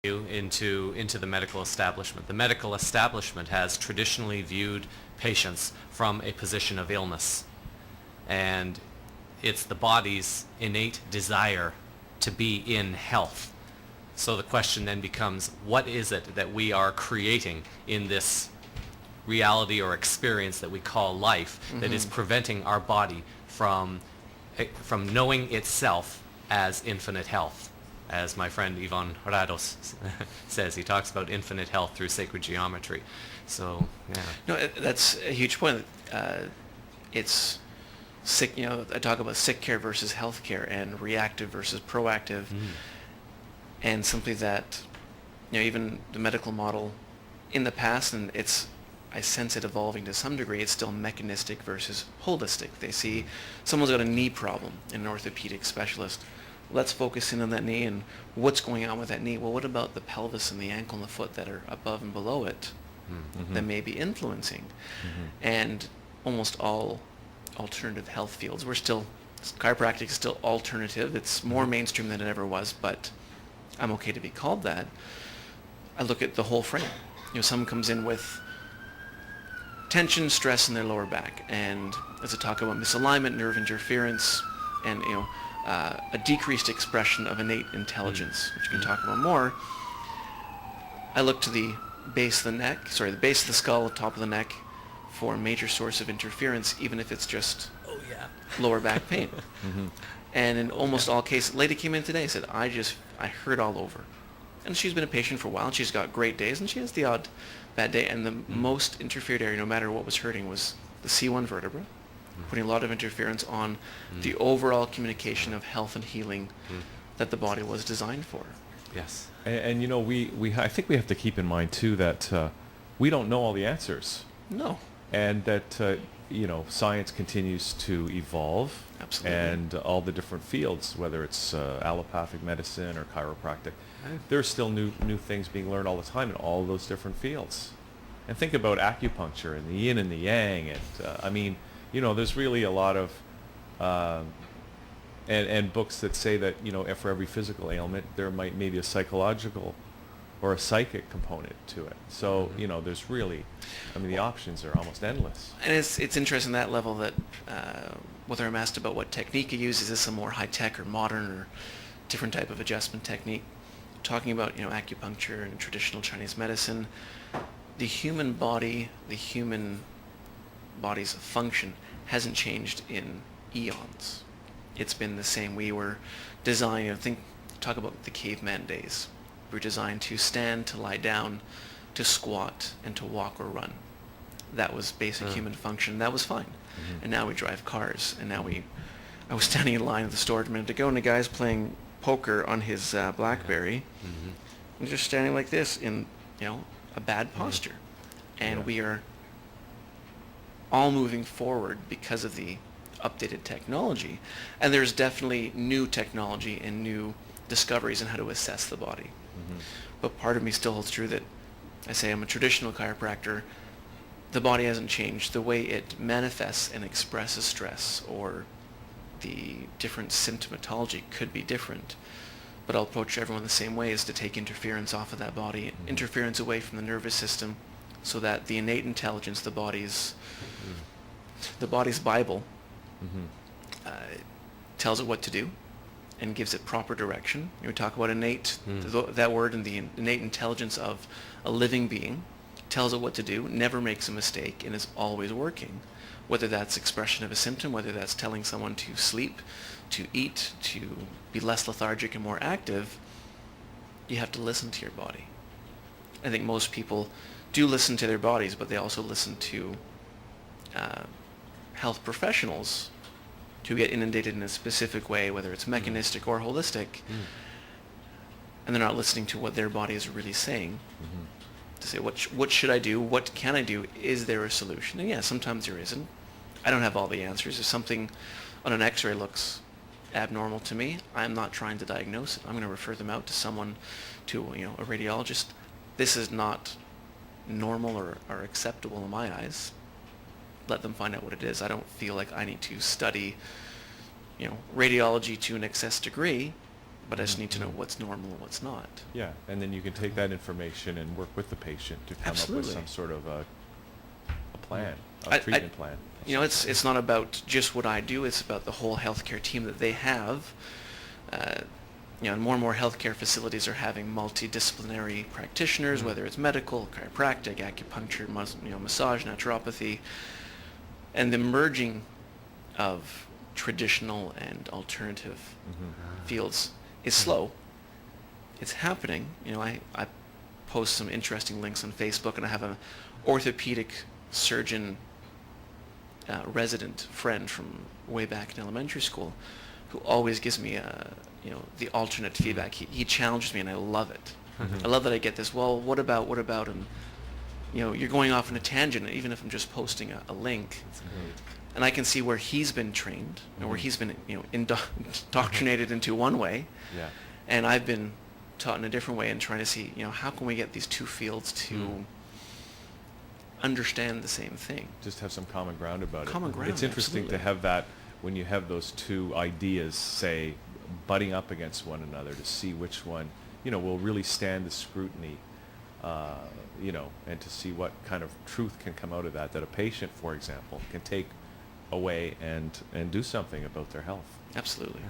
into the medical establishment. The medical establishment has traditionally viewed patients from a position of illness, and it's the body's innate desire to be in health. So the question then becomes, what is it that we are creating in this reality or experience that we call life that is preventing our body from knowing itself as infinite health? As my friend Ivan Rados says, he talks about infinite health through sacred geometry. So, yeah. No, that's a huge point. It's sick. I talk about sick care versus health care and reactive versus proactive, and simply that, even the medical model in the past, and I sense it evolving to some degree, it's still mechanistic versus holistic. They see someone's got a knee problem in an orthopedic specialist. Let's focus in on that knee and what's going on with that knee. Well, what about the pelvis and the ankle and the foot that are above and below it that may be influencing? And almost all alternative health fields, chiropractic is still alternative. It's more mainstream than it ever was, but I'm okay to be called that. I look at the whole frame. Someone comes in with tension, stress in their lower back, and as I talk about misalignment, nerve interference, and a decreased expression of innate intelligence, which we can talk about more. I look to the base of the base of the skull, top of the neck, for a major source of interference, even if it's just lower back pain. And in almost all cases, lady came in today and said, I hurt all over. And she's been a patient for a while, and she's got great days, and she has the odd bad day, and the most interfered area, no matter what was hurting, was the C1 vertebra, putting a lot of interference on the overall communication of health and healing that the body was designed for. Yes. And I think we have to keep in mind too that we don't know all the answers. No. And that science continues to evolve. Absolutely. And all the different fields, whether it's allopathic medicine or chiropractic, there's still new things being learned all the time in all those different fields. And think about acupuncture and the yin and the yang, and there's really a lot of and books that say that for every physical ailment there might maybe a psychological or a psychic component to it. So there's really, the options are almost endless. And it's interesting that level that whether I'm asked about what technique you use, is this a more high tech or modern or different type of adjustment technique? Talking about acupuncture and traditional Chinese medicine, the human body, the human body's function hasn't changed in eons. It's been the same. We were designed, talk about the caveman days. We were designed to stand, to lie down, to squat, and to walk or run. That was basic human function. That was fine. And now we drive cars, and I was standing in line at the store a minute ago, and the guy's playing poker on his BlackBerry, and just standing like this in, a bad posture. And we are all moving forward because of the updated technology. And there's definitely new technology and new discoveries in how to assess the body. But part of me still holds true that I say I'm a traditional chiropractor. The body hasn't changed. The way it manifests and expresses stress or the different symptomatology could be different. But I'll approach everyone the same way, is to take interference off of that body, interference away from the nervous system, so that the innate intelligence, the body's Bible, tells it what to do and gives it proper direction. We talk about innate, that word, and the innate intelligence of a living being tells it what to do, never makes a mistake, and is always working. Whether that's expression of a symptom, whether that's telling someone to sleep, to eat, to be less lethargic and more active, you have to listen to your body. I think most people do listen to their bodies, but they also listen to health professionals who get inundated in a specific way, whether it's mechanistic or holistic, and they're not listening to what their body is really saying. To say, what should I do? What can I do? Is there a solution? And yeah, sometimes there isn't. I don't have all the answers. If something on an x-ray looks abnormal to me, I'm not trying to diagnose it. I'm going to refer them out to someone, to a radiologist. This is not normal or acceptable in my eyes. Let them find out what it is. I don't feel like I need to study radiology to an excess degree. but I just need to know what's normal and what's not. Yeah, and then you can take that information and work with the patient to come Absolutely. up with some sort of a plan, I- a treatment plan. You know, it's not about just what I do, it's about the whole healthcare team that they have. You know, and more healthcare facilities are having multidisciplinary practitioners, whether it's medical, chiropractic, acupuncture, massage, naturopathy, and the merging of traditional and alternative fields is slow. It's happening. You know, I post some interesting links on Facebook, and I have an orthopedic surgeon resident friend from way back in elementary school who always gives me the alternate feedback. He challenges me, and I love it. I love that I get this. Well, what about? And you're going off on a tangent, even if I'm just posting a link. That's great. And I can see where he's been trained, and where he's been indoctrinated into one way, Yeah. and I've been taught in a different way, and trying to see how can we get these two fields to understand the same thing. Just have some common ground about it. Common ground, It's interesting absolutely. to have that when you have those two ideas, say, butting up against one another, to see which one, will really stand the scrutiny, and to see what kind of truth can come out of that a patient, for example, can take away and do something about their health. Absolutely.